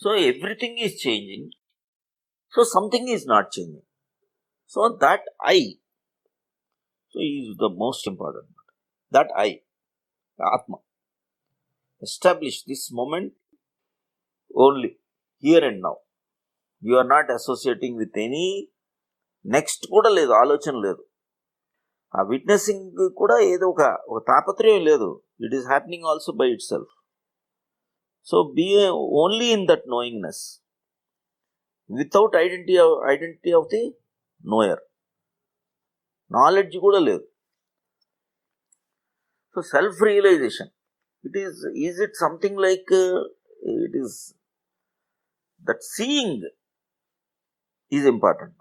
So everything is changing. So something is not changing. So that I is the most important. That I, Atma, establish this moment only here and now. You are not associating with any next కూడా లేదు, ఆలోచన లేదు. ఆ witnessing కూడా ఏదో ఒక తాపత్రయం లేదు. It is happening also by itself. So be only in that knowingness without identity of the knower. Knowledge కూడా లేదు. So self realisation, is it something like it is that seeing is important.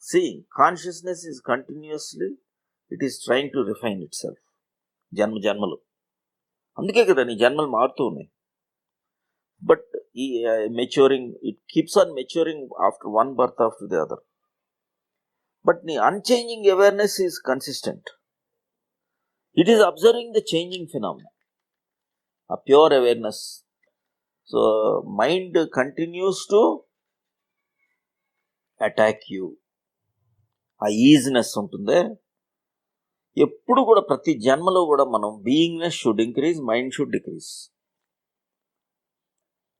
Seeing, consciousness is continuously, it is trying to refine itself. జన్మలు అందుకే కదా నీ జన్మలు మారుతూ ఉన్నాయి. But ఈ maturing, it keeps on maturing after one birth after the other. But నీ unchanging awareness is consistent. It is observing the changing phenomena, ఆ pure awareness. So mind continues to attack you. ఆ easiness ఉంటుందే ఎప్పుడు కూడా, ప్రతి జన్మలో కూడా మనం beingness should increase, mind should decrease.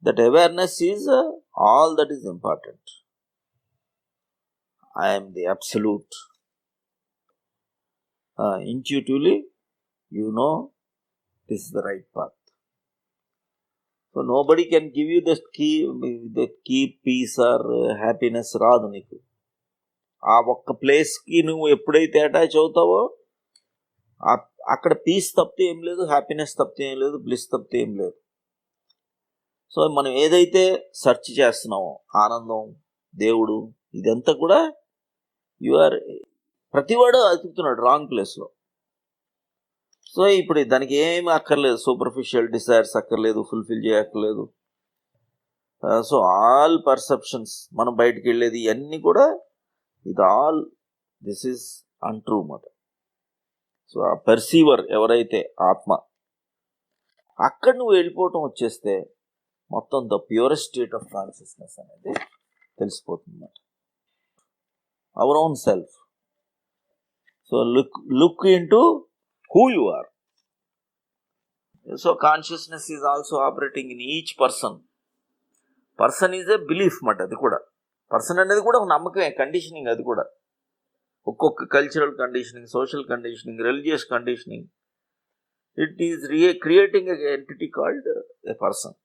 That awareness is all that is important. I'm the absolute. Intuitively you know this is the right path. So nobody can give you the key peace or happiness రాదు నీకు. ఆ ఒక్క ప్లేస్కి నువ్వు ఎప్పుడైతే attach అవుతావో అక్కడ piece తప్పితే ఏం లేదు, హ్యాపీనెస్ తప్పితే ఏం లేదు, బ్లిస్ తప్పితే ఏం లేదు. సో మనం ఏదైతే సెర్చ్ చేస్తున్నామో, ఆనందం, దేవుడు, ఇదంతా కూడా ప్రతివాడు అతుకుతున్నాడు రాంగ్ ప్లేస్లో. సో ఇప్పుడు దానికి ఏమి అక్కర్లేదు, సూపర్ఫిషియల్ డిజైర్స్ అక్కర్లేదు, ఫుల్ఫిల్ చేయక్కర్లేదు. సో ఆల్ పర్సెప్షన్స్, మనం బయటికి వెళ్ళేది ఇవన్నీ కూడా ఇది ఆల్ దిస్ ఈజ్ అన్ట్రూ మాట. సో ఆ పర్సీవర్ ఎవరైతే ఆత్మ, అక్కడ నువ్వు వెళ్ళిపోవటం వచ్చేస్తే మొత్తం the purest state of consciousness అనేది తెలిసిపోతుంది అన్నమాట. Our own self. So look into who you are. So consciousness is also operating in each person. Person is a belief మాట. అది కూడా పర్సన్ అనేది కూడా ఒక నమ్మకమే, కండిషనింగ్. అది కూడా ఒక్కొక్క cultural conditioning, social conditioning, religious conditioning, it is creating a entity called a person.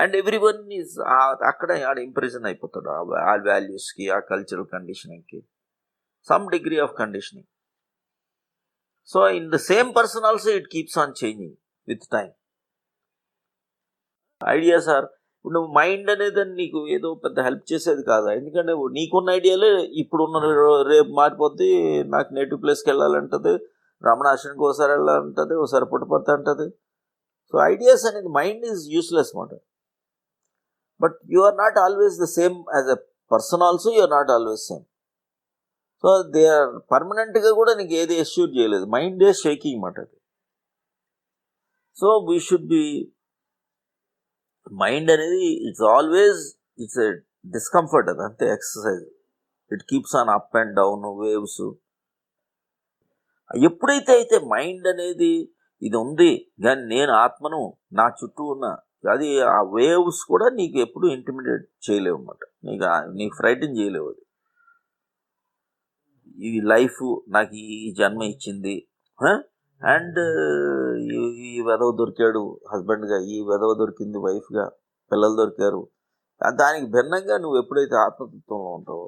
And everyone is అక్కడ ఆడ ఇంప్రెషన్ అయిపోతాడు ఆ వాల్యూస్కి, ఆ కల్చరల్ కండిషనింగ్కి, some degree of conditioning. So in the same person also it keeps on changing with time. Ideas are, నువ్వు mind అనేది నీకు ఏదో పెద్ద హెల్ప్ చేసేది కాదు. ఎందుకంటే నీకున్న ఐడియాలే ఇప్పుడున్న రేపు మారిపోద్ది. నాకు నేటివ్ ప్లేస్కి వెళ్ళాలంటది, రమణాశ్రమానికి ఒకసారి వెళ్ళాలంటది, ఒకసారి పుట్టపర్తి అంటది. సో ఐడియాస్ అనేది మైండ్ ఈజ్ యూస్లెస్ మాట. But you are not always the same as a person also, you are not always same. So they are పర్మనెంట్గా కూడా నీకు ఏది ఎష్యూర్ చేయలేదు. మైండ్ ఏ షేకింగ్ మాట అది. So we should be, mind అనేది it's always it's a discomfort. అది అంతే exercise. It keeps on up and down waves. ఎప్పుడైతే అయితే మైండ్ అనేది ఇది ఉంది కానీ నేను ఆత్మను, నా చుట్టూ ఉన్న అది, ఆ వేవ్స్ కూడా నీకు ఎప్పుడు ఇంటిమిడేట్ చేయలేవు అన్నమాట. నీకు ఫ్రైటన్ చేయలేవు. అది ఈ లైఫ్ నాకు ఈ జన్మ ఇచ్చింది, అండ్ ఈ వెధవ దొరికాడు హస్బెండ్గా, ఈ వెధవ దొరికింది వైఫ్గా, పిల్లలు దొరికారు. దానికి భిన్నంగా నువ్వు ఎప్పుడైతే ఆత్మతత్వంలో ఉంటావో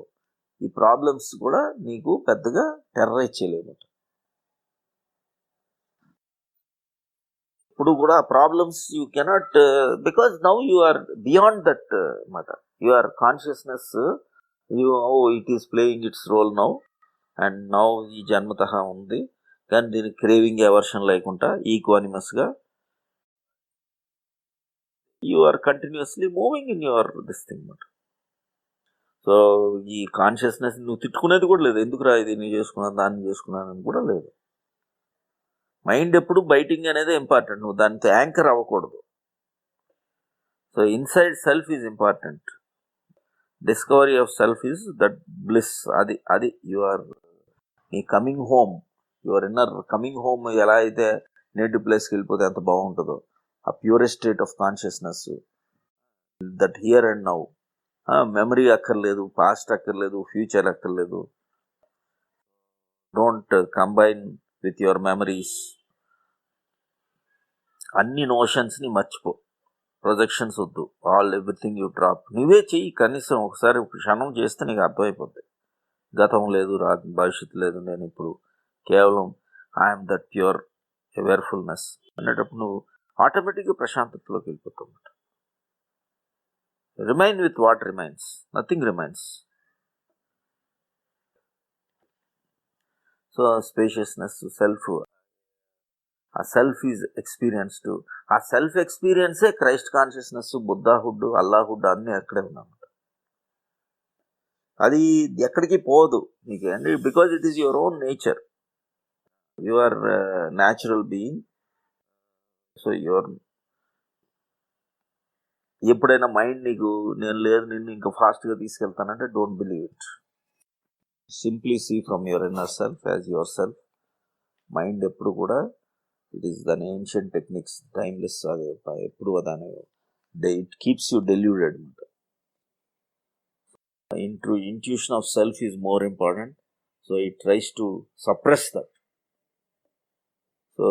ఈ ప్రాబ్లమ్స్ కూడా నీకు పెద్దగా టెర్రరైజ్ చేయలేము. ఇప్పుడు కూడా problems you cannot, because now you are beyond that మాట. You are consciousness, it is playing its role now, and now ఈ జన్మతః ఉంది. కానీ దీనికి క్రేవింగ్, ఎవర్షన్ లేకుండా ఈక్వానిమస్గా you are continuously moving in your this thing మాట. సో ఈ కాన్షియస్నెస్ నువ్వు తిట్టుకునేది కూడా లేదు. ఎందుకురా ఇది నేను చేసుకున్నాను, దాన్ని చేసుకున్నాను కూడా లేదు. మైండ్ ఎప్పుడు బైటింగ్ అనేది ఇంపార్టెంట్. నువ్వు దానితో యాంకర్ అవ్వకూడదు. So inside self is important. Discovery of self is that bliss. అది యువర్ నీ coming home, your inner coming home. ఎలా అయితే నేటివ్ ప్లేస్కి వెళ్ళిపోతే ఎంత బాగుంటుందో, ఆ purest state of consciousness, that here and now. Memory అక్కర్లేదు, పాస్ట్ అక్కర్లేదు, ఫ్యూచర్ అక్కర్లేదు. Don't combine with your memories. అన్ని నోషన్స్ని మర్చిపో, ప్రొజెక్షన్స్ వద్దు, ఎవ్రీథింగ్ యూ డ్రాప్. నువ్వే చెయ్యి, కనీసం ఒకసారి క్షణం చేస్తే నీకు అర్థమైపోద్ది. గతం లేదు, భవిష్యత్తు లేదు, నేను ఇప్పుడు కేవలం ఐఎమ్ దట్ ప్యూర్ అవేర్ఫుల్నెస్ అనేటప్పుడు నువ్వు ఆటోమేటిక్గా ప్రశాంతతలోకి వెళ్ళిపోతావు. Remain with what remains, nothing remains. So spaciousness, self, ఆ సెల్ఫ్ ఈజ్ ఎక్స్పీరియన్స్డ్. ఆ సెల్ఫ్ ఎక్స్పీరియన్సే క్రైస్ట్ కాన్షియస్నెస్, బుద్ధాహుడ్, అల్లాహుడ్ అన్నీ అక్కడే ఉన్నాయన్నమాట. అది ఎక్కడికి పోదు నీకు, అండి, because it is your own nature. You are natural being. So your ఎప్పుడైనా మైండ్ నీకు నేను లేదు, నిన్ను ఇంకా ఫాస్ట్గా తీసుకెళ్తానంటే don't believe it. Simply see from your inner self as your self. Mind ఎప్పుడు కూడా ఇట్ ఈస్ దాని ఏన్షియంట్ టెక్నిక్స్, టైమ్లెస్. అది ఎప్పుడు దాని ఇట్ కీప్స్ యూ డెల్యూడెడ్ అనమాట. Intuition of self is more important, so it tries to suppress that. So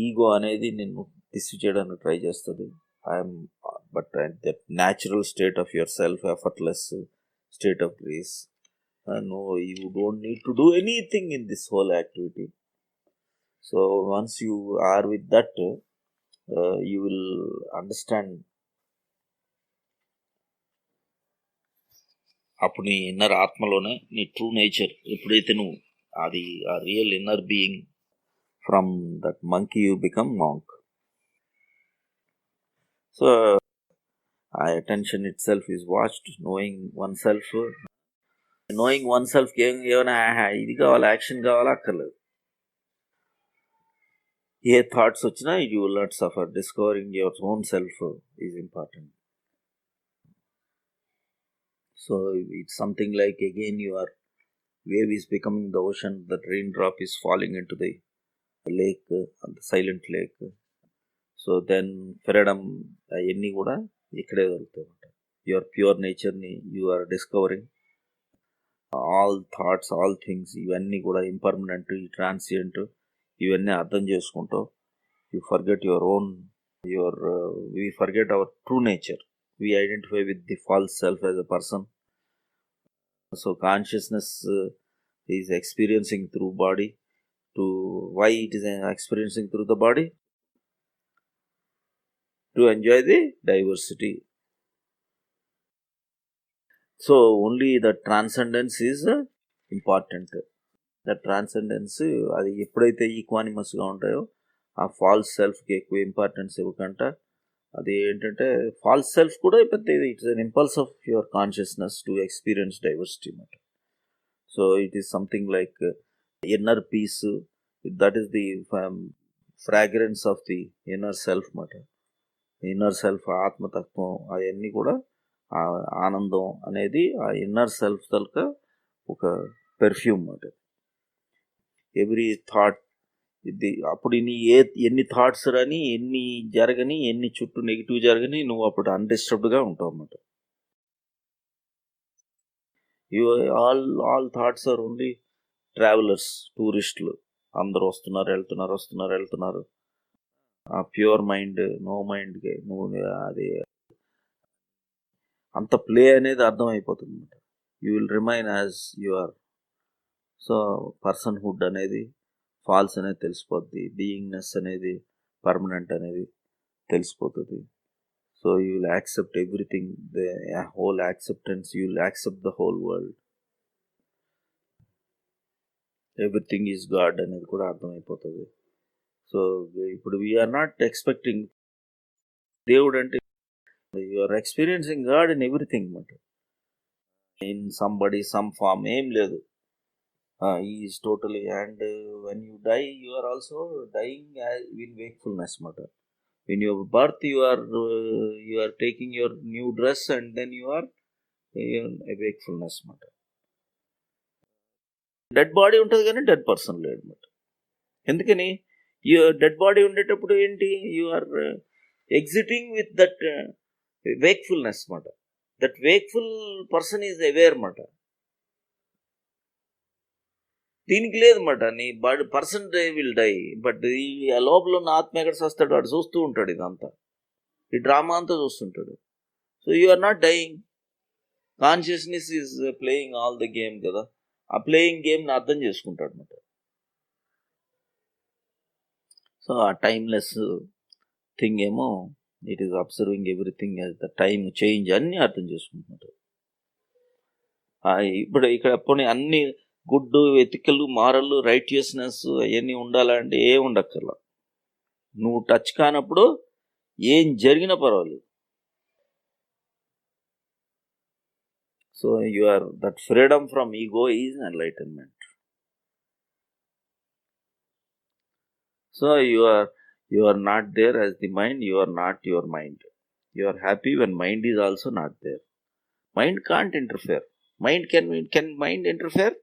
ego అనేది నిన్ను డిస్వ్ చేయడానికి ట్రై చేస్తుంది. But that natural state of your self, effortless state of grace. No, you don't need to do anything in this whole activity. So once you are with that, you will understand. అప్పుడు నీ inner ఆత్మలోనే నీ true nature ఎప్పుడైతే నువ్వు అది ఆ real inner being, from that monkey you become monk. So ఆ attention itself is watched. Knowing oneself, knowing one సెల్ఫ్కి ఏమైనా ఇది కావాలా, యాక్షన్ కావాలా, అక్కర్లేదు. ఏ థాట్స్ వచ్చినా you will not suffer. Discovering your own self is important. So it's something like, again, your wave is becoming the ocean, the raindrop is falling into the lake, the silent lake. So then freedom అవన్నీ కూడా ఇక్కడే దొరుకుతాయి. Your pure నేచర్ని you are discovering. All thoughts, all things ఇవన్నీ కూడా impermanent, transient, ఇవన్నీ అర్థం చేసుకుంటావు. You forget your own, we forget our true nature. We identify with the false self as a person. So consciousness is experiencing through body. Why it is experiencing through the body? To enjoy the diversity. So only the transcendence is important. The transcendence, అది ఎప్పుడైతే ఈక్వానిమస్గా ఉంటాయో ఆ falls సెల్ఫ్కి ఎక్కువ importance ఇవ్వకుండా, అది ఏంటంటే false self కూడా it's an impulse of your consciousness to experience diversity అన్నమాట. So it is something like inner peace, that is the fragrance of the inner self అన్నమాట. ఇన్నర్ సెల్ఫ్, ఆత్మతత్వం, అవన్నీ కూడా ఆ ఆనందం అనేది ఆ ఇన్నర్ సెల్ఫ్ తలక ఒక పెర్ఫ్యూమ్ అన్నమాట. ఎవ్రీ థాట్ ఇది అప్పుడు ఎన్ని థాట్స్ రాని, ఎన్ని జరగని, ఎన్ని చుట్టూ నెగిటివ్ జరగని, నువ్వు అప్పుడు అన్డిస్టర్బ్డ్గా ఉంటావు అన్నమాట. All thoughts are only travellers, టూరిస్టులు. అందరూ వెళ్తున్నారు. ఆ ప్యూర్ మైండ్, నో మైండ్కి నువ్వు అది అంత ప్లే అనేది అర్థమైపోతుంది అన్నమాట. You will remain as you are. So personhood అనేది ఫాల్స్ అనేది తెలిసిపోద్ది, బీయింగ్నెస్ అనేది పర్మనెంట్ అనేది తెలిసిపోతుంది. So you will accept everything, the whole acceptance, you will accept the whole world. Everything is God అనేది కూడా అర్థమైపోతుంది. సో ఇప్పుడు వీఆర్ నాట్ ఎక్స్పెక్టింగ్ దేవుడు అంటే, you are experiencing God in everything అన్నమాట. ఇన్ సంబడి, సమ్ ఫామ్ ఏం లేదు. Is totally. And when you die, you are also dying in wakefulness అన్నమాట. In your birth, you are taking your new dress, and then you are a wakefulness మాట. Dead body ఉంటుంది కానీ dead person లేడు అనమాట. ఎందుకని dead body ఉండేటప్పుడు ఏంటి, you are exiting with that wakefulness మాట. That wakeful person is aware మాట. దీనికి లేదన్నమాట, నీ body person will die, but ఈ లోపల ఉన్న ఆత్మ ఎక్కడ వస్తాడు, వాడు చూస్తూ ఉంటాడు ఇదంతా, ఈ డ్రామా అంతా చూస్తుంటాడు. So you are not dying, consciousness is playing all the game కదా. ఆ ప్లేయింగ్ గేమ్ని అర్థం చేసుకుంటాడు అనమాట. సో ఆ టైమ్లెస్ థింగ్ ఏమో it is observing everything as the time change అన్నీ అర్థం చేసుకుంటున్నాడు. ఇప్పుడు ఇక్కడ పోనీ అన్ని గుడ్ ఎథికల్ మారల్ రైటియస్నెస్ అవన్నీ ఉండాలంటే ఏం ఉండక్కర్లా. నువ్వు టచ్ కానప్పుడు ఏం జరిగినా పర్వాలేదు. So you are that freedom from ego is enlightenment. So you are not there as the mind, you are not your mind. You are happy when mind is also not there. Mind can't interfere. Can mind interfere?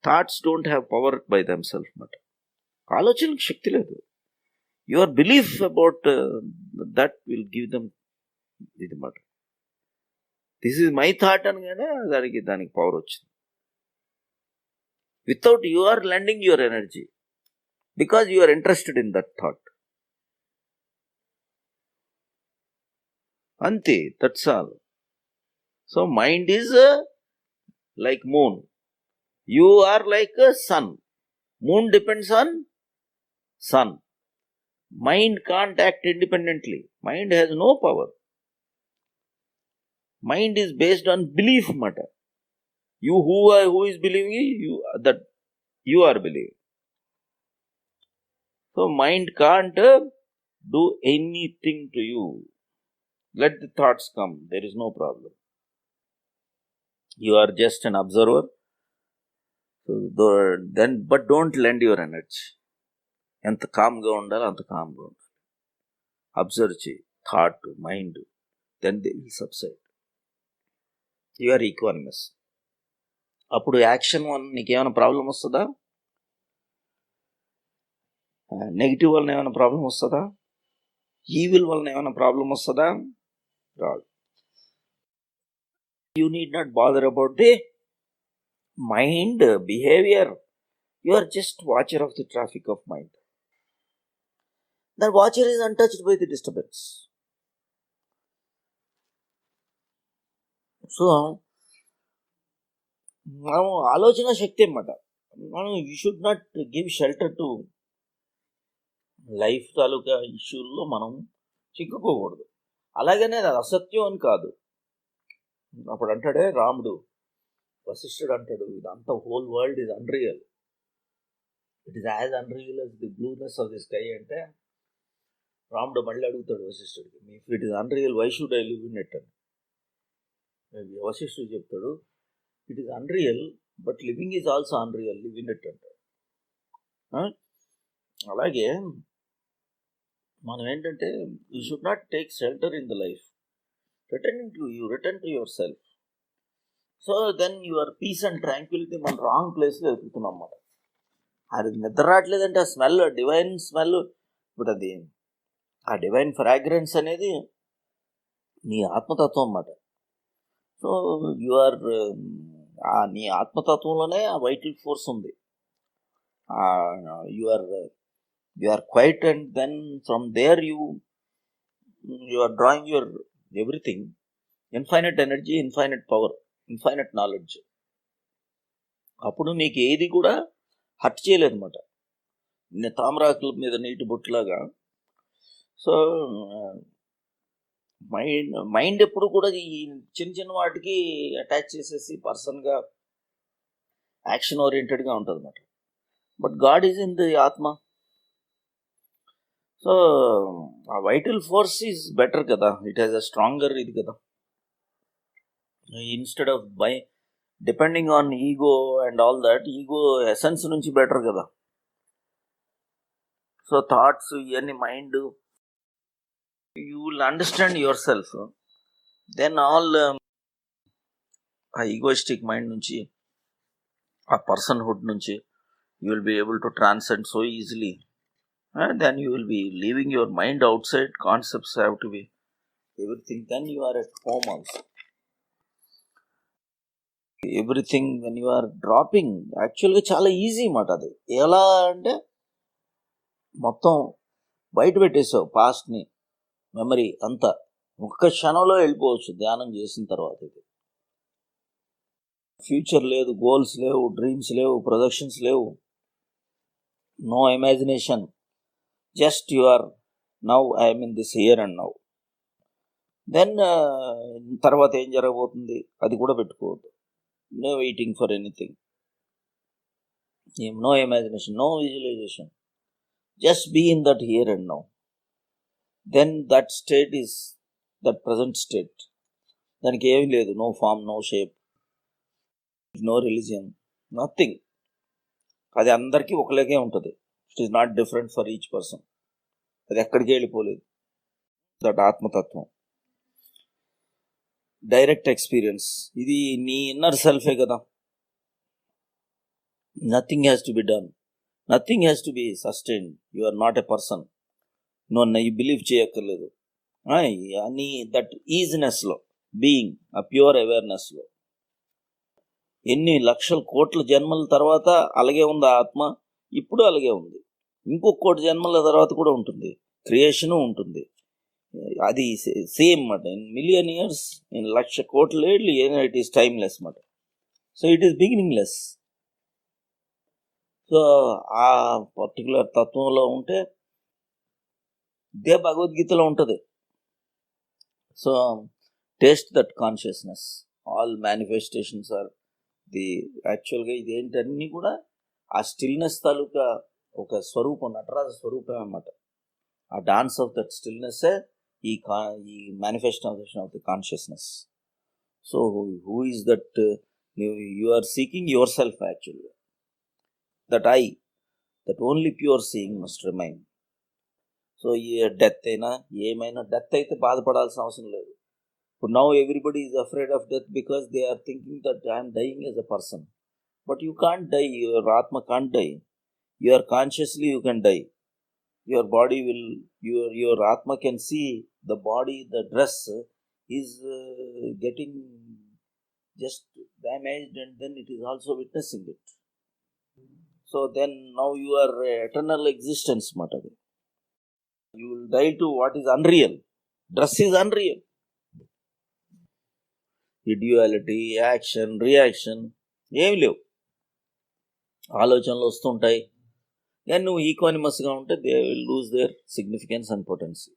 Thoughts don't have power by themselves మాట. ఆలోచనకు శక్తి లేదు. Your belief about that will give them ఇది మాట. This is my thought అనగానే దానికి power వచ్చింది. Without you are lending your energy because you are interested in that thought. అంతే, that's all. So mind is like moon. You are like a sun. Moon depends on sun. Mind can't act independently. Mind has no power. Mind is based on belief matter. You who is believing, that you are believing. So mind can't do anything to you. Let the thoughts come. There is no problem. You are just an observer. But don't lend your energy. ఎంత కామ్గా ఉండాలో అంత కామ్గా ఉండాలి. Observe చేయి thought, mind, then they will subside. You are equanimous. అప్పుడు action వల్ల నీకేమైనా ప్రాబ్లం వస్తుందా? నెగిటివ్ వలన ఏమైనా ప్రాబ్లం వస్తుందా? ఈవిల్ వలన ఏమైనా ప్రాబ్లం వస్తుందా? రాదు. You need not bother about the mind behavior. You are just watcher of the traffic of mind. That watcher is untouched by the disturbance. So మనం ఆలోచన శక్తి అన్నమాట. మనం you should not give shelter to life తాలూకా ఇష్యూల్లో మనం చిక్కుకోకూడదు. అలాగనే అది అసత్యం అని కాదు. అప్పుడు అంటాడే రాముడు, వశిష్ఠుడు అంటాడు, ఇదంతా whole world is unreal. It is as unreal as the blueness of the sky అంటే రాముడు మళ్ళీ అడుగుతాడు వశిష్ఠుడికి, if it is unreal why should I live in it అని. వశిష్ఠుడు చెప్తాడు, it is unreal but living is also unreal, live in it అంటాడు. అలాగే మనం ఏంటంటే you should not take shelter in the life. Return to your self. So then your peace and tranquillity మనం wrong ప్లేస్లో వెతుకుతున్నాం అన్నమాట. అది నిద్ర రావట్లేదంటే ఆ స్మెల్, డివైన్ స్మెల్, ఇప్పుడు అది ఆ డివైన్ ఫ్రాగ్రెన్స్ అనేది నీ ఆత్మతత్వం అన్నమాట. సో నీ ఆత్మతత్వంలోనే ఆ వైటల్ ఫోర్స్ ఉంది. You are quiet and then from there you are drawing your everything. Infinite energy, infinite power, infinite knowledge. అప్పుడు నీకు ఏది కూడా హర్ట్ చేయలేదు అనమాట, తామరాకుల మీద నీటి బొట్టులాగా. సో మైండ్ ఎప్పుడు కూడా ఈ చిన్న చిన్న వాటికి అటాచ్ చేసేసి పర్సన్గా యాక్షన్ ఓరియంటెడ్గా ఉంటుంది అనమాట. But God is in the ఆత్మ. సో ఆ వైటల్ ఫోర్స్ ఈజ్ బెటర్ కదా, ఇట్ హ్యాస్ అ స్ట్రాంగర్ ఇది కదా. Instead of depending on ego and all that, ego essence నుంచి బెటర్ కదా. సో థాట్స్ ఇవన్నీ mind you will understand yourself. Then all ఆ egoistic mind నుంచి, ఆ పర్సన్హుడ్ నుంచి you will be able to transcend so easily. And then you will be leaving your mind outside. Concepts have to be everything. Then you are at home also. Everything when you are dropping, యాక్చువల్గా చాలా easy మాట అది. ఎలా అంటే మొత్తం బయట పెట్టేసావు పాస్ట్ని, memory అంతా ఒక్క క్షణంలో వెళ్ళిపోవచ్చు ధ్యానం చేసిన తర్వాత. ఇది ఫ్యూచర్ లేదు, గోల్స్ లేవు, డ్రీమ్స్ లేవు, ప్రొజెక్షన్స్ లేవు, no imagination, just you are now, I'm in this here and now. Then తర్వాత ఏం జరగబోతుంది అది కూడా పెట్టుకోవద్దు. No waiting for anything, no imagination, no visualisation, just be in that here and now. Then that state is that present state. దానికి ఏమీ లేదు, no form, no shape, no religion, nothing. అది అందరికీ ఒకలాగే ఉంటుంది. It is not different for each person. అది ఎక్కడికి వెళ్ళిపోలేదు. దట్ ఆత్మతత్వం, డైరెక్ట్ ఎక్స్పీరియన్స్. ఇది నీ ఇన్నర్ సెల్ఫే కదా. Nothing has to be done, nothing has to be sustained. You are not a person. ఈ బిలీవ్ చేయక్కర్లేదు. అని దట్ ఈజినెస్లో, బీయింగ్ ఆ ప్యూర్ అవేర్నెస్లో ఎన్ని లక్షల కోట్ల జన్మల తర్వాత అలాగే ఉంది ఆత్మ. ఇప్పుడు అలాగే ఉంది, ఇంకొక కోటి జన్మల తర్వాత కూడా ఉంటుంది, క్రియేషను ఉంటుంది. అది సేమ్ మాట. In million years, in lakh కోట్ల ఏళ్ళు, ఇట్ ఈస్ టైమ్లెస్ మాట. So it is beginningless. So ఆ పర్టికులర్ తత్వంలో ఉంటే ఇదే భగవద్గీతలో ఉంటుంది. So taste that consciousness, all manifestations are the యాక్చువల్గా ఇదేంటన్నీ కూడా ఆ స్టిల్నెస్ తాలూకా ఒక స్వరూపం, నటరాజ స్వరూపం అన్నమాట. ఆ డాన్స్ ఆఫ్ దట్ స్టిల్నెస్సే ఈ manifestation of the consciousness. So who is that? You are seeking your self యాక్చువల్గా. That I, that only pure seeing must remain. So ఈ డెత్ అయినా ఏమైనా, డెత్ అయితే బాధపడాల్సిన అవసరం లేదు. ఇప్పుడు now everybody is afraid of death because they are thinking that I'm dying as a person. But you can't die, your atma can't die. You are consciously, you can die. Your body will, your atma can see the body, the dress is getting just damaged, and then it is also witnessing it. So then now you are eternal existence మాట. You will die to what is unreal. Dress is unreal. ఈ duality, action, reaction ఏమి లేవు. ఆలోచనలు వస్తుంటాయి, కానీ నువ్వు ఈక్వానిమస్గా ఉంటే they will lose their significance and potency.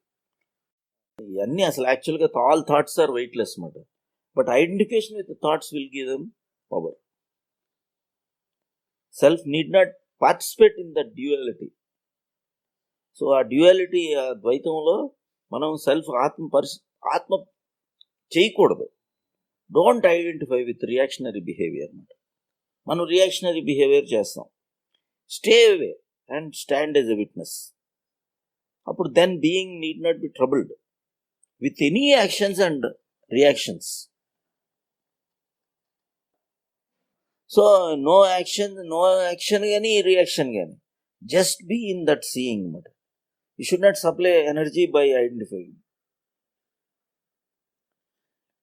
ఇవన్నీ అసలు యాక్చువల్గా ఆల్ థాట్స్ ఆర్ వెయిట్లెస్ మాట. But identification with thoughts will give them power. Self need not participate in the duality. So ఆ డ్యూయాలిటీ, ఆ ద్వైతంలో మనం సెల్ఫ్ ఆత్మ చేయకూడదు. Don't identify with reactionary behaviour అన్నమాట. మనం రియాక్షనరీ బిహేవియర్ చేస్తాం. Stay away and stand as a witness. Appudu then being need not be troubled with any actions and reactions. So no action gani reaction gani, just be in that seeing mode. You should not supply energy by identifying.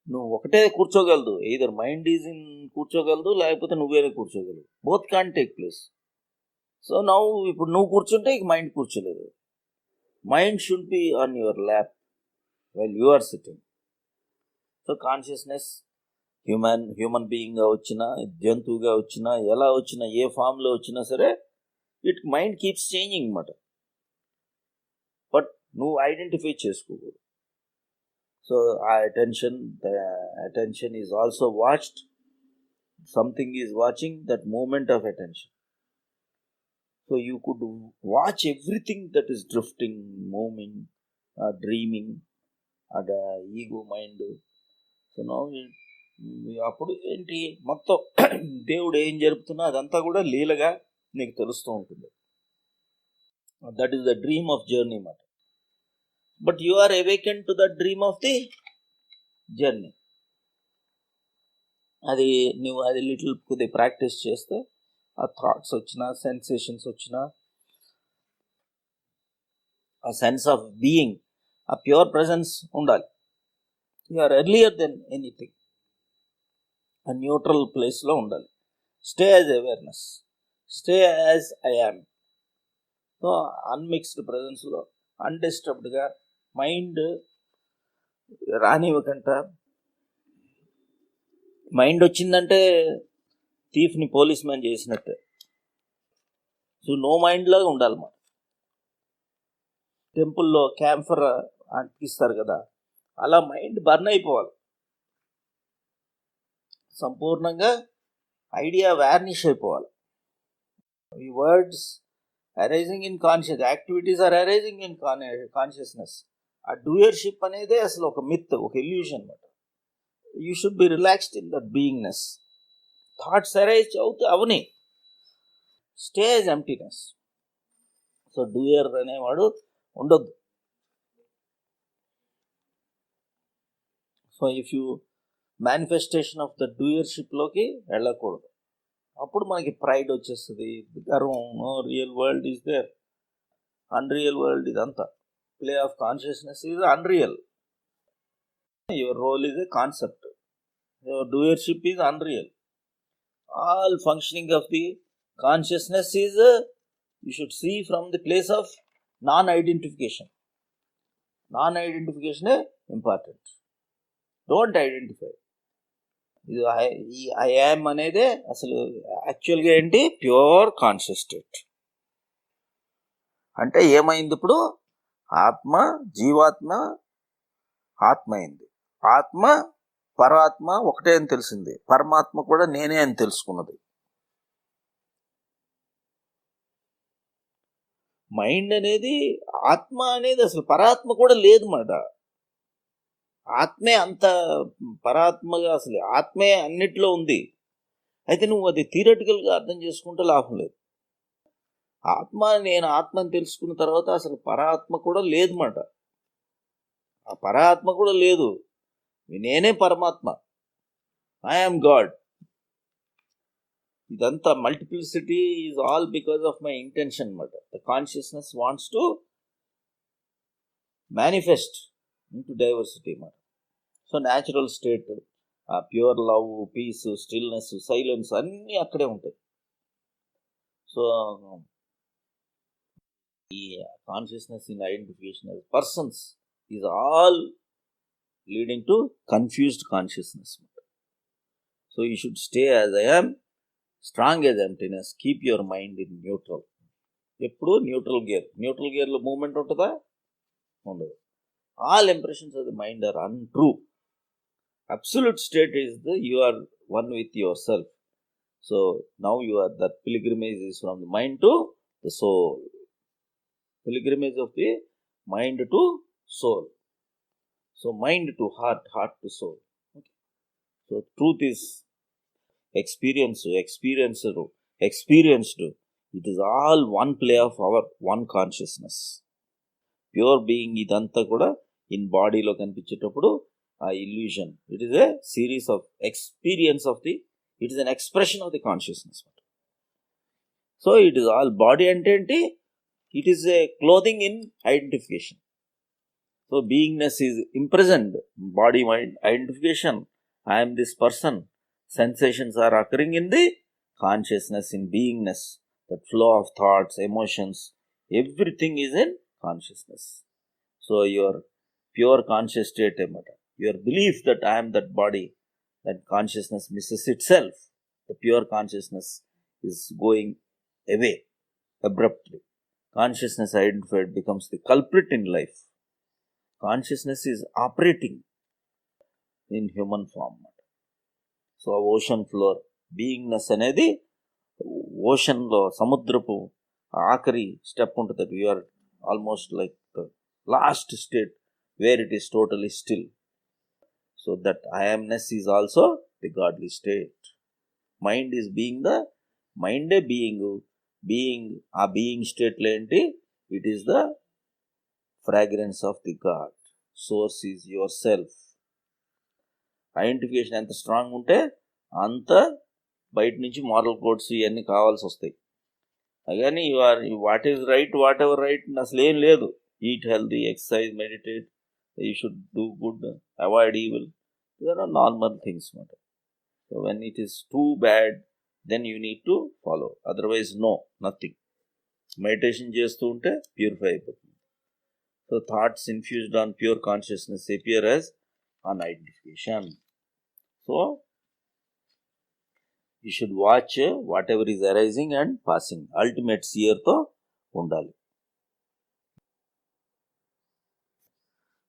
నువ్వు ఒకటే కూర్చోగలదు, either mind is in కూర్చోగలదు, లేకపోతే నువ్వేనే కూర్చోగలదు. both can't take place. So ఇప్పుడు నువ్వు కూర్చుంటే ఇక మైండ్ కూర్చోలేదు. Mind should be on your lap while you are sitting. So consciousness human బీయింగ్గా వచ్చినా, జంతువుగా వచ్చినా, ఎలా వచ్చినా, ఏ ఫామ్లో వచ్చినా సరే, ఇట్ మైండ్ కీప్స్ చేంజింగ్ అన్నమాట. బట్ నువ్వు ఐడెంటిఫై చేసుకోకూడదు. సో ఆ attention is also watched. Something is watching that moment of attention. So you could watch everything that is drifting, moving, dreaming, and ego mind. So now అప్పుడు ఏంటి, మొత్తం దేవుడు ఏం జరుపుతున్నా అదంతా కూడా లీలగా నీకు తెలుస్తూ ఉంటుంది. That is the dream of journey మాట. but you are awakened to the dream of the journey. అది నువ్వు అది లిటిల్ కొద్ది ప్రాక్టీస్ చేస్తే ఆ థాట్స్ వచ్చినా సెన్సేషన్స్ వచ్చినా ఆ సెన్స్ ఆఫ్ బీయింగ్, ఆ ప్యూర్ ప్రెజెన్స్ ఉండాలి. You are earlier then anything. ఆ న్యూట్రల్ ప్లేస్లో ఉండాలి. Stay as awareness, stay as I am. So unmixed ప్రెజెన్స్లో అన్డిస్టర్బ్డ్గా మైండ్ రానివ్వకంట. మైండ్ వచ్చిందంటే థీఫ్ని పోలీస్ మ్యాన్ చేసినట్టే. సో నో మైండ్ లాగా ఉండాలి. మనం టెంపుల్లో క్యాంఫర్ అంటిస్తారు కదా, అలా మైండ్ బర్న్ అయిపోవాలి. సంపూర్ణంగా ఐడియా వ్యానిష్ అయిపోవాలి. ఈ words arising in conscious, activities are arising in consciousness. ఆ డూయర్షిప్ అనేది అసలు ఒక మిత్, ఒక ఇల్యూషన్ అన్నమాట. You should be relaxed in that beingness. Thoughts arise అవని, stay as emptiness. So doer అనేవాడు ఉండొద్దు. So if you manifestation of the డూయర్షిప్లోకి వెళ్ళకూడదు. అప్పుడు మనకి ప్రైడ్ వచ్చేస్తుంది, గర్వం. Real world is there, unreal world ఇదంతా. Play of consciousness is unreal. Your role is a concept, your doership is unreal. All functioning of the consciousness is you should see from the place of non-identification. Non-identification is important. Don't identify. ఇది I am అనేది అసలు యాక్చువల్గా ఏంటి? Pure conscious state. అంటే ఏమైంది ఇప్పుడు? ఆత్మ, జీవాత్మ ఆత్మ అయింది. ఆత్మ పరాత్మ ఒకటే అని తెలిసింది. పరమాత్మ కూడా నేనే అని తెలుసుకున్నది. మైండ్ అనేది, ఆత్మ అనేది అసలు పరాత్మ కూడా లేదు మాట. ఆత్మే అంత పరాత్మగా, అసలు ఆత్మే అన్నిట్లో ఉంది. అయితే నువ్వు అది థియరిటికల్గా అర్థం చేసుకుంటే లాభం లేదు. ఆత్మ, నేను ఆత్మని తెలుసుకున్న తర్వాత అసలు పరాత్మ కూడా లేదు మాట. ఆ పరాత్మ కూడా లేదు, నేనే పరమాత్మ, ఐ యామ్ గాడ్. ఇదంతా multiplicity is all because of my intention అన్నమాట. The consciousness wants to manifest into diversity అన్నమాట. సో న్యాచురల్ స్టేట్, ఆ pure love, peace, stillness, silence అన్నీ అక్కడే ఉంటాయి. సో ఈ consciousness in identification as persons is all leading to confused consciousness. So you should stay as I am, strong as emptiness, keep your mind in neutral. ఎప్పుడు neutral gear. Neutral గేర్లో moment ఉంటుందా? ఉండదు. All impressions of the mind are untrue. Absolute state is the you are one with your self. So now you are that pilgrimage is from the mind to the soul. Pilgrimage of the mind to soul. So mind to heart, heart to soul. So truth is experienced. It is all one play of our one consciousness. Pure being ఇదంతా కూడా in బాడీలో కనిపించేటప్పుడు ఆ illusion, it is a series of experience of the, it is an expression of the consciousness. So it is all body అంటే ఏంటి? It is a clothing in identification. So beingness is in present. Body mind identification, I'm this person. Sensations are occurring in the consciousness, in beingness. The flow of thoughts, emotions, everything is in consciousness. So your pure conscious state, your belief that I am that body, that consciousness misses itself. The pure consciousness is going away abruptly. Consciousness identified becomes the culprit in life. Consciousness is operating in human form. So ocean floor, beingness అనేది ఓషన్లో, సముద్రపు ఆఖరి step ఉంటుంది. You are almost like the last state where it is totally still. So that I amness is also the godly state. Mind is being the, మైండే being. ఆ being స్టేట్లో ఏంటి? It is the fragrance of the God. Source is yourself. Identification ఎంత strong ఉంటే అంత బయట నుంచి moral codes ఇవన్నీ కావాల్సి వస్తాయి. కానీ what is right, what ever right అసలు ఏం లేదు. Eat healthy, exercise, meditate, you should do good, avoid evil. These are normal things. So when it is too bad, then you need to follow. Otherwise, no, nothing. Meditation చేస్తూ ఉంటే purify అయిపోతుంది. So thoughts infused on pure consciousness appear as unidentification. So you should watch whatever is arising and passing. Ultimate seer తో ఉండాలి.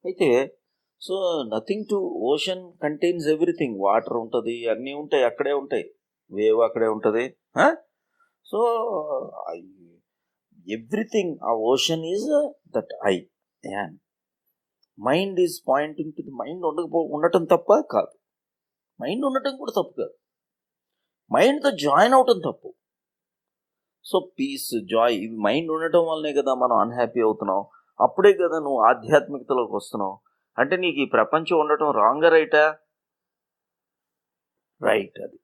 అయితే so nothing to ocean contains everything. Water ఉంటుంది, అన్నీ ఉంటాయి, అక్కడే ఉంటాయి, వేవ్ అక్కడే ఉంటుంది. సో ఎవ్రీథింగ్, ఆ ocean is that I am. Mind is pointing to the mind ఉండటం తప్ప కాదు, మైండ్ ఉండటం కూడా తప్పు కాదు, మైండ్తో జాయిన్ అవటం తప్పు. సో పీస్, జాయ్, ఇవి మైండ్ ఉండటం వల్లనే కదా మనం అన్హ్యాపీ అవుతున్నాం. అప్పుడే కదా నువ్వు ఆధ్యాత్మికతలోకి వస్తున్నావు. అంటే నీకు ఈ ప్రపంచం ఉండటం రాంగా, రైటా? రైట్. అది.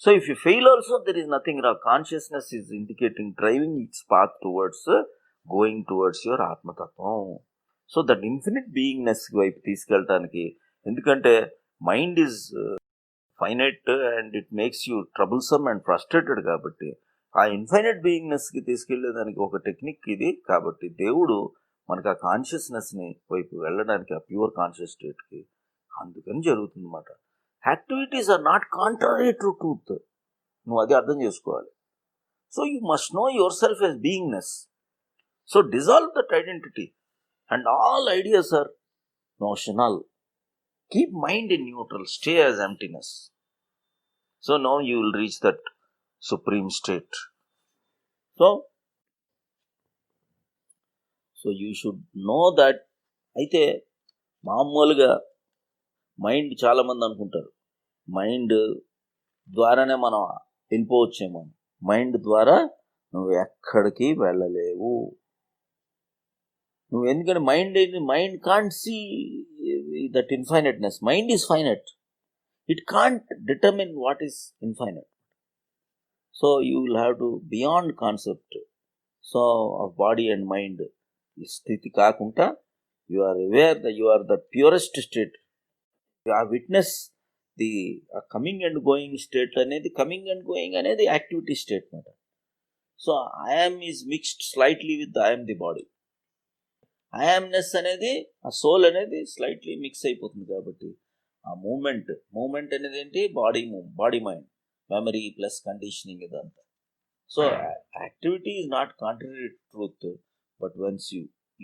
So if you fail also there is nothing wrong. Consciousness is indicating, driving it's path towards going towards your ఆత్మతత్వం. సో దట్ ఇన్ఫినిట్ బీయింగ్నెస్ వైపు తీసుకెళ్ళటానికి, ఎందుకంటే mind is finite and it makes you troublesome and frustrated. కాబట్టి ఆ infinite బీయింగ్నెస్కి తీసుకెళ్లేదానికి ఒక technique ఇది. కాబట్టి దేవుడు మనకు ఆ కాన్షియస్నెస్ని వైపు వెళ్ళడానికి, ఆ ప్యూర్ కాన్షియస్ స్టేట్కి అందుకని జరుగుతుంది అన్నమాట. Activities are not contrary to truth. నువ్వు అది అర్థం చేసుకోవాలి. So you must know yourself as beingness. So dissolve that identity and all ideas are notional. Keep mind in neutral, stay as emptiness. So now you will reach that supreme state. So you should know that. అయితే మామూలుగా mind చాలామంది అనుకుంటారు mind ద్వారానే మనం వెళ్ళిపోవచ్చేమో. Mind ద్వారా నువ్వు ఎక్కడికి వెళ్ళలేవు. నువ్వు ఎందుకంటే mind can't see that infiniteness. Mind is finite. It can't determine what is infinite. So you will have to beyond concept of body and mind sthiti kakunta you are aware that you are the purest state. You have witnessed the coming and going state anedi, coming and going anedi activity state mata. So I am is mixed slightly with I am the body. ఐఎమ్నెస్ అనేది, ఆ soul అనేది slightly mix అయిపోతుంది. కాబట్టి ఆ moment అనేది ఏంటి? Body mind, memory plus conditioning ఇదంతా. So activity is not contrary to truth, but once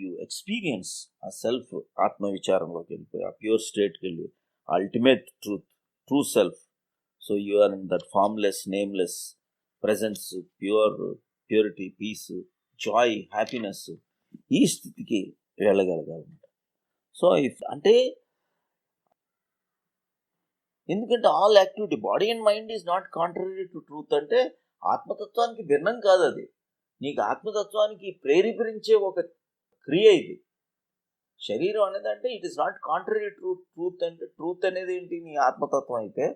you experience ఆ సెల్ఫ్, ఆత్మవిచారంలోకి వెళ్ళిపోయి ఆ ప్యూర్ స్టేట్కి వెళ్ళి ultimate true self. So you are in that formless, nameless presence, purity, peace, joy, happiness, ఈ స్థితికి వెళ్ళగలగాలన్నమాట. సో అంటే ఎందుకంటే all activity, body and mind is not contrary to truth. అంటే ఆత్మతత్వానికి భిన్నం కాదు అది. నీకు ఆత్మతత్వానికి ప్రేరేపించే ఒక క్రియ ఇది. శరీరం అనేది అంటే it is not contrary to truth. అంటే ట్రూత్ అనేది ఏంటి? నీ ఆత్మతత్వం అయితే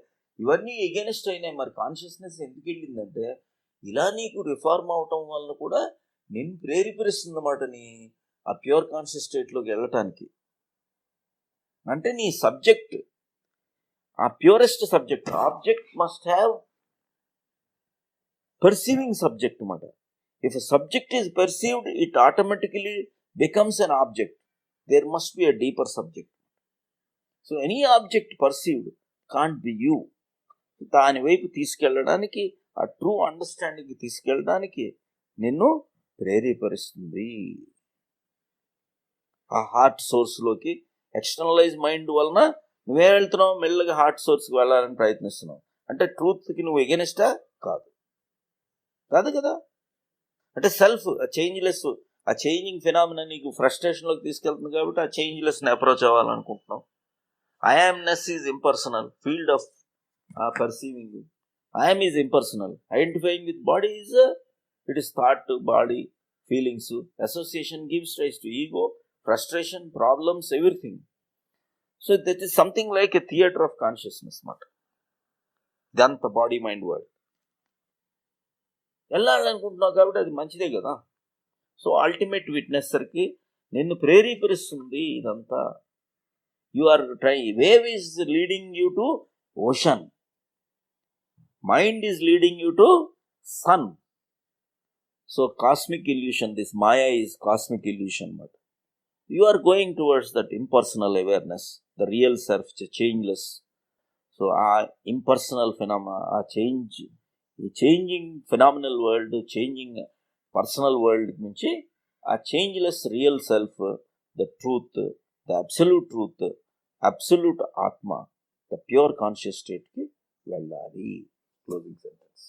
ఇవన్నీ ఎగెనిస్ట్ అయినాయి. మరి కాన్షియస్నెస్ ఎందుకు వెళ్ళిందంటే ఇలా నీకు రిఫార్మ్ అవటం వల్ల కూడా నేను ప్రేరేపిస్తుంది అన్నమాట నీ ఆ ప్యూర్ కాన్షియస్ స్టేట్లోకి వెళ్ళటానికి. అంటే నీ సబ్జెక్ట్, ఆ purest subject, object must have perceiving subject అన్నమాట. If a subject is perceived, it automatically becomes an object. There must be a deeper subject. So any object perceived can't be you. దాని వైపు తీసుకెళ్ళడానికి, ఆ true అండర్స్టాండింగ్కి తీసుకెళ్ళడానికి నిన్ను ప్రేరేపరిస్తుంది. ఆ heart సోర్స్లోకి externalise mind వలన నువ్వే వెళ్తున్నావు, మెల్లగా హార్ట్ సోర్స్కి వెళ్ళాలని ప్రయత్నిస్తున్నావు. అంటే ట్రూత్కి నువ్వు ఎగెనిస్టా? కాదు కదా. అంటే సెల్ఫ్ చేంజ్లెస్, ఆ చేంజింగ్ ఫినామినా నీకు ఫ్రస్ట్రేషన్లోకి తీసుకెళ్తుంది. కాబట్టి ఆ చేంజ్లెస్ని అప్రోచ్ అవ్వాలనుకుంటున్నావు. I amness is impersonal, field of perceiving. I am is impersonal. Identifying with body is, it is thought, body, feelings. Association gives rise to ego. Frustration, problems, everything. So that is something like a theatre of consciousness మాట. ఇదంతా body mind world. వెళ్ళాలనుకుంటున్నావు కాబట్టి అది మంచిదే కదా. So ultimate విట్నెస్సర్కి నిన్ను ప్రేరేపిస్తుంది ఇదంతా. You are wave is leading you to ocean, mind is leading you to sun. So cosmic illusion, this maya is cosmic illusion మాట. You are going towards that impersonal awareness, the real self, changeless. So ఆ impersonal phenomena, ఆ ఈ changing phenomenal world, changing personal world నుంచి ఆ changeless real self, the truth, the absolute truth, absolute atma, the pure conscious స్టేట్కి వెళ్ళాలి. Closing sentence.